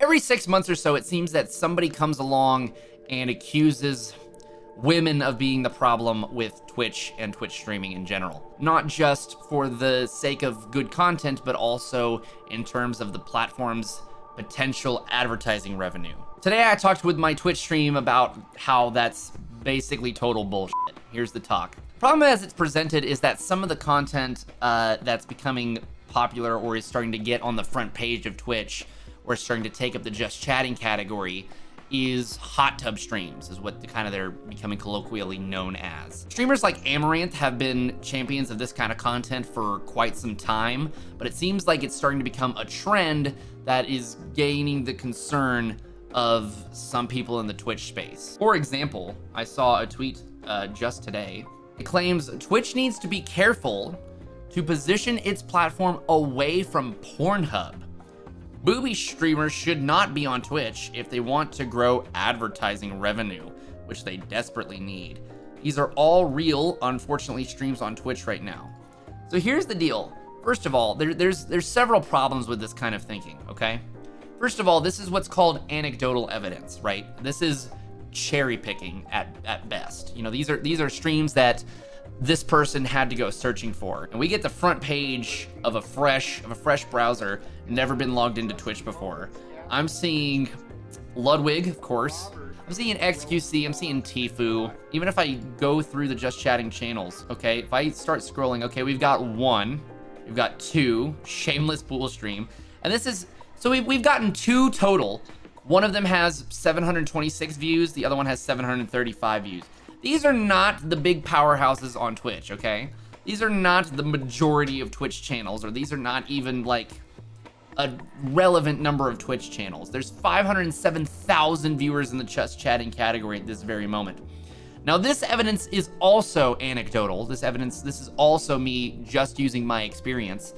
Every 6 months or so, it seems that somebody comes along and accuses women of being the problem with Twitch and Twitch streaming in general. Not just for the sake of good content, but also in terms of the platform's potential advertising revenue. Today I talked with my Twitch stream about how that's basically total bullshit. Here's the talk. Problem as it's presented is that some of the content that's becoming popular or is starting to get on the front page of Twitch or starting to take up the just chatting category is hot tub streams, is what they're becoming colloquially known as. Streamers like Amaranth have been champions of this kind of content for quite some time, but it seems like it's starting to become a trend that is gaining the concern of some people in the Twitch space. For example, I saw a tweet just today. It claims Twitch needs to be careful to position its platform away from Pornhub. Booby streamers should not be on Twitch if they want to grow advertising revenue, which they desperately need. These are all real, unfortunately, streams on Twitch right now. So here's the deal. First of all, there's several problems with this kind of thinking, okay? First of all, this is what's called anecdotal evidence, right? This is cherry picking at best. You know, these are streams that this person had to go searching for, and we get the front page of a fresh browser, never been logged into Twitch before. I'm seeing Ludwig, of course. I'm seeing XQC, I'm seeing Tfue. Even if I go through the just chatting channels, okay, if I start scrolling, okay, we've got 1, we've got 2, Shameless Pool Stream, and this is, so we've gotten 2 total. One of them has 726 views, the other one has 735 views. These are not the big powerhouses on Twitch, okay? These are not the majority of Twitch channels, or these are not even like a relevant number of Twitch channels. There's 507,000 viewers in the just chatting category at this very moment. Now, this evidence is also anecdotal. This is also me just using my experience.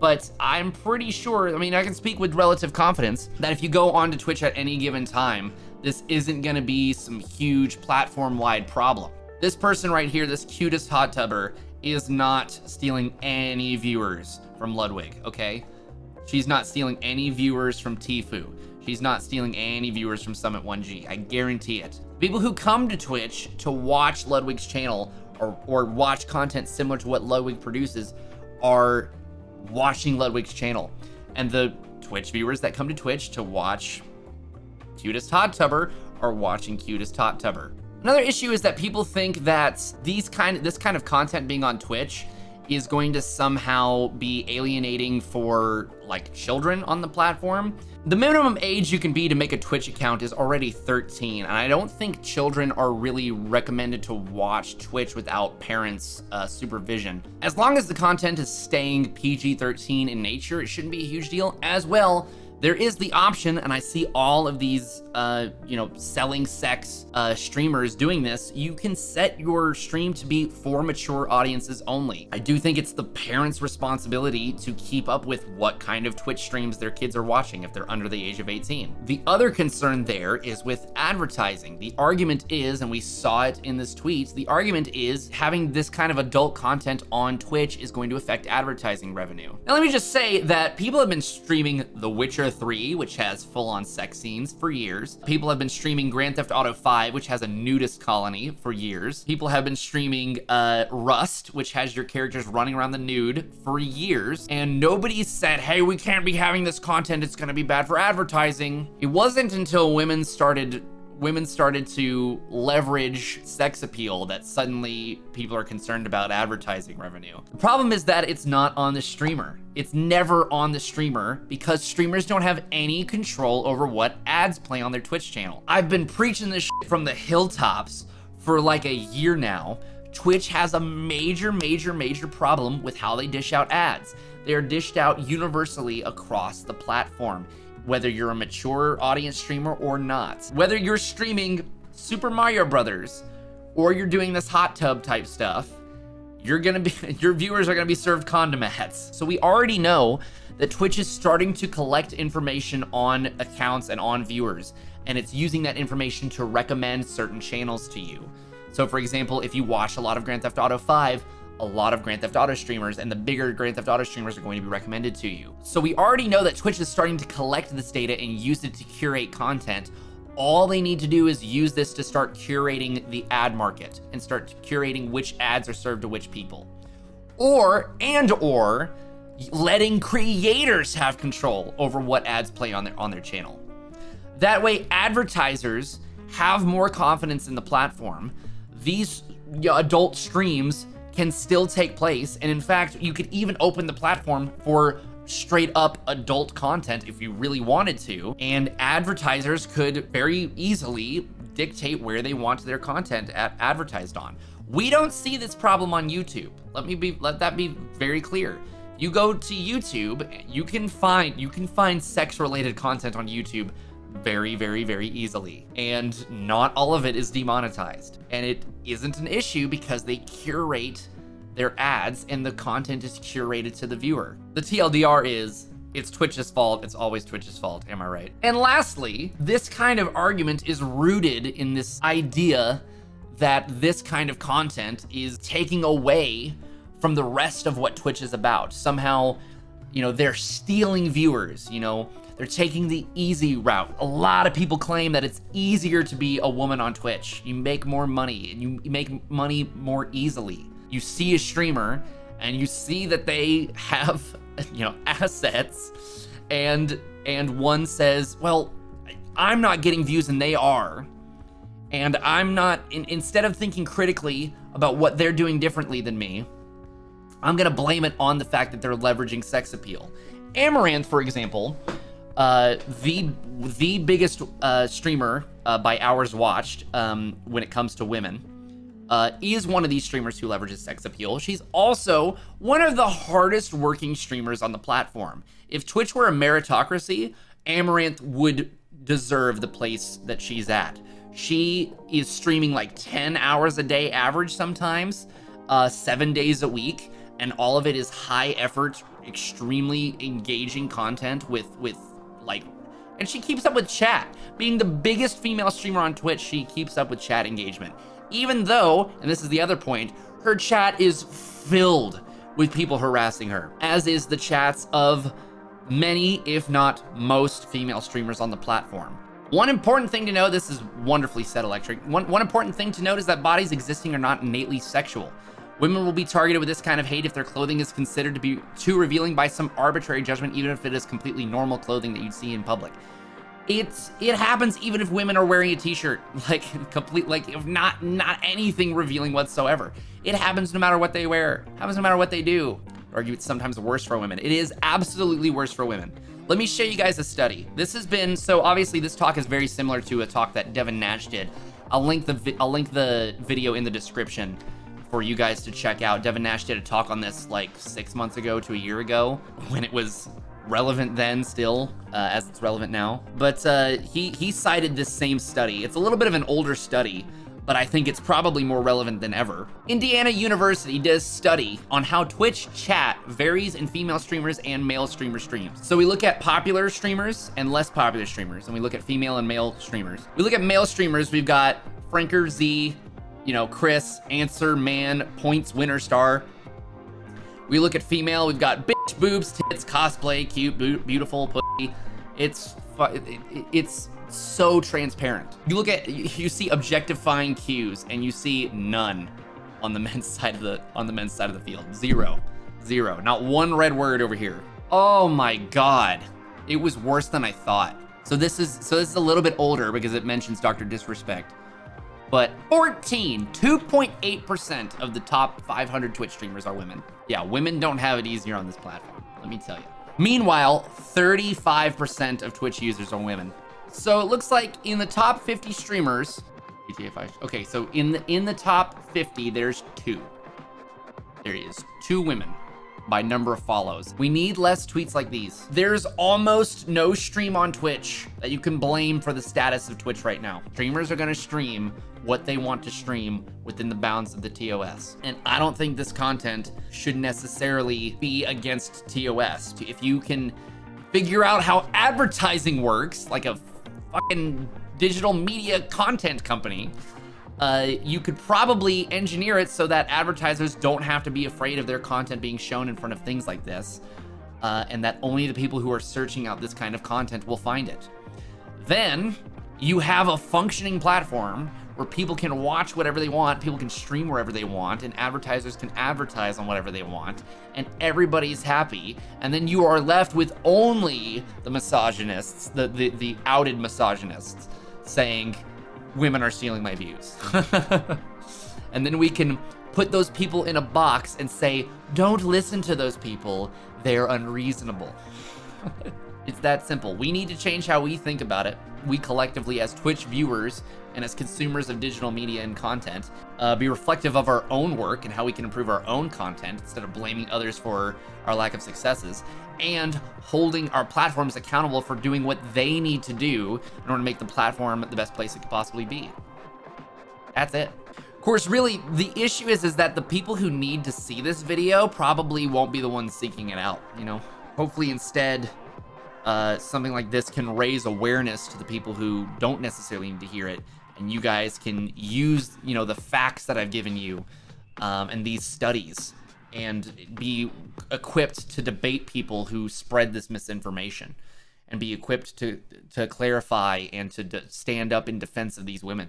But I'm pretty sure, I mean, I can speak with relative confidence that if you go onto Twitch at any given time, this isn't gonna be some huge platform-wide problem. This person right here, this cutest hot tubber, is not stealing any viewers from Ludwig, okay? She's not stealing any viewers from Tfue. She's not stealing any viewers from Summit1G, I guarantee it. People who come to Twitch to watch Ludwig's channel or watch content similar to what Ludwig produces are watching Ludwig's channel. And the Twitch viewers that come to Twitch to watch Cutest Hot Tubber are watching Cutest Hot Tubber. Another issue is that people think that this kind of content being on Twitch is going to somehow be alienating for like children on the platform. The minimum age you can be to make a Twitch account is already 13, and I don't think children are really recommended to watch Twitch without parents' supervision. As long as the content is staying PG-13 in nature, it shouldn't be a huge deal. As well, there is the option, and I see all of these, selling sex streamers doing this. You can set your stream to be for mature audiences only. I do think it's the parents' responsibility to keep up with what kind of Twitch streams their kids are watching if they're under the age of 18. The other concern there is with advertising. The argument is, and we saw it in this tweet, the argument is having this kind of adult content on Twitch is going to affect advertising revenue. Now, let me just say that people have been streaming The Witcher 3, which has full-on sex scenes, for years. People have been streaming Grand Theft Auto 5, which has a nudist colony, for years. People have been streaming Rust, which has your characters running around the nude, for years. And nobody said, hey, we can't be having this content, it's gonna be bad for advertising. It wasn't until women started to leverage sex appeal that suddenly people are concerned about advertising revenue. The problem is that it's not on the streamer. It's never on the streamer because streamers don't have any control over what ads play on their Twitch channel. I've been preaching this shit from the hilltops for like a year now. Twitch has a major problem with how they dish out ads. They are dished out universally across the platform, whether you're a mature audience streamer or not. Whether you're streaming Super Mario Brothers or you're doing this hot tub type stuff, your viewers are gonna be served condom ads. So we already know that Twitch is starting to collect information on accounts and on viewers, and it's using that information to recommend certain channels to you. So for example, if you watch a lot of Grand Theft Auto 5, a lot of Grand Theft Auto streamers, and the bigger Grand Theft Auto streamers are going to be recommended to you. So we already know that Twitch is starting to collect this data and use it to curate content. All they need to do is use this to start curating the ad market and start curating which ads are served to which people. Or letting creators have control over what ads play on their channel. That way, advertisers have more confidence in the platform. These adult streams can still take place, and in fact, you could even open the platform for straight up adult content if you really wanted to, and advertisers could very easily dictate where they want their content advertised on. We don't see this problem on YouTube. Let that be very clear. You go to YouTube, you can find sex-related content on YouTube very, very, very easily. And not all of it is demonetized. And it isn't an issue because they curate their ads and the content is curated to the viewer. The TLDR is, it's Twitch's fault. It's always Twitch's fault. Am I right? And lastly, this kind of argument is rooted in this idea that this kind of content is taking away from the rest of what Twitch is about. Somehow, they're stealing viewers, they're taking the easy route. A lot of people claim that it's easier to be a woman on Twitch. You make more money and you make money more easily. You see a streamer and you see that they have, assets, and one says, well, I'm not getting views and they are. And I'm not, instead of thinking critically about what they're doing differently than me, I'm gonna blame it on the fact that they're leveraging sex appeal. Amaranth, for example, the biggest streamer by hours watched when it comes to women, is one of these streamers who leverages sex appeal. She's also one of the hardest working streamers on the platform. If Twitch were a meritocracy, Amaranth would deserve the place that she's at. She is streaming like 10 hours a day average sometimes, 7 days a week, and all of it is high effort, extremely engaging content with and she keeps up with chat. Being the biggest female streamer on Twitch, she keeps up with chat engagement. Even though, and this is the other point, her chat is filled with people harassing her, as is the chats of many, if not most, female streamers on the platform. One important thing to know, this is wonderfully said, Electric. One important thing to note is that bodies existing are not innately sexual. Women will be targeted with this kind of hate if their clothing is considered to be too revealing by some arbitrary judgment, even if it is completely normal clothing that you'd see in public. It happens even if women are wearing a t-shirt, if not anything revealing whatsoever. It happens no matter what they wear. It happens no matter what they do. I'd argue it's sometimes worse for women. It is absolutely worse for women. Let me show you guys a study. This has been, so obviously this talk is very similar to a talk that Devin Nash did. I'll link the video in the description for you guys to check out. Devin Nash did a talk on this like 6 months ago to a year ago, when it was relevant then still, as it's relevant now. But he cited this same study. It's a little bit of an older study, but I think it's probably more relevant than ever. Indiana University did a study on how Twitch chat varies in female streamers and male streamer streams. So we look at popular streamers and less popular streamers, and we look at female and male streamers. We look at male streamers, we've got Franker Z, Chris, Answer, Man, Points, Winner, Star. We look at female, we've got bitch, boobs, tits, cosplay, cute, beautiful, pussy. It's so transparent. You see objectifying cues, and you see none on the men's side of the field. Zero. Not one red word over here. Oh my God, it was worse than I thought. So this is a little bit older because it mentions Dr. Disrespect. But 2.8% of the top 500 Twitch streamers are women. Yeah, women don't have it easier on this platform, let me tell you. Meanwhile, 35% of Twitch users are women. So it looks like in the top 50 streamers, okay, so in the top 50, there's two. There is 2 women by number of follows. We need less tweets like these. There's almost no stream on Twitch that you can blame for the status of Twitch right now. Streamers are gonna stream what they want to stream within the bounds of the TOS. And I don't think this content should necessarily be against TOS. If you can figure out how advertising works, like a fucking digital media content company, you could probably engineer it so that advertisers don't have to be afraid of their content being shown in front of things like this, and that only the people who are searching out this kind of content will find it. Then you have a functioning platform where people can watch whatever they want, people can stream wherever they want, and advertisers can advertise on whatever they want, and everybody's happy. And then you are left with only the misogynists, the outed misogynists, saying, women are stealing my views. And then we can put those people in a box and say, don't listen to those people, they're unreasonable. It's that simple. We need to change how we think about it. We collectively, as Twitch viewers and as consumers of digital media and content, be reflective of our own work and how we can improve our own content instead of blaming others for our lack of successes, and holding our platforms accountable for doing what they need to do in order to make the platform the best place it could possibly be. That's it. Of course, really, the issue is that the people who need to see this video probably won't be the ones seeking it out, you know? Hopefully, instead, something like this can raise awareness to the people who don't necessarily need to hear it, and you guys can use, you know, the facts that I've given you and these studies, and be equipped to debate people who spread this misinformation, and be equipped to clarify and to stand up in defense of these women.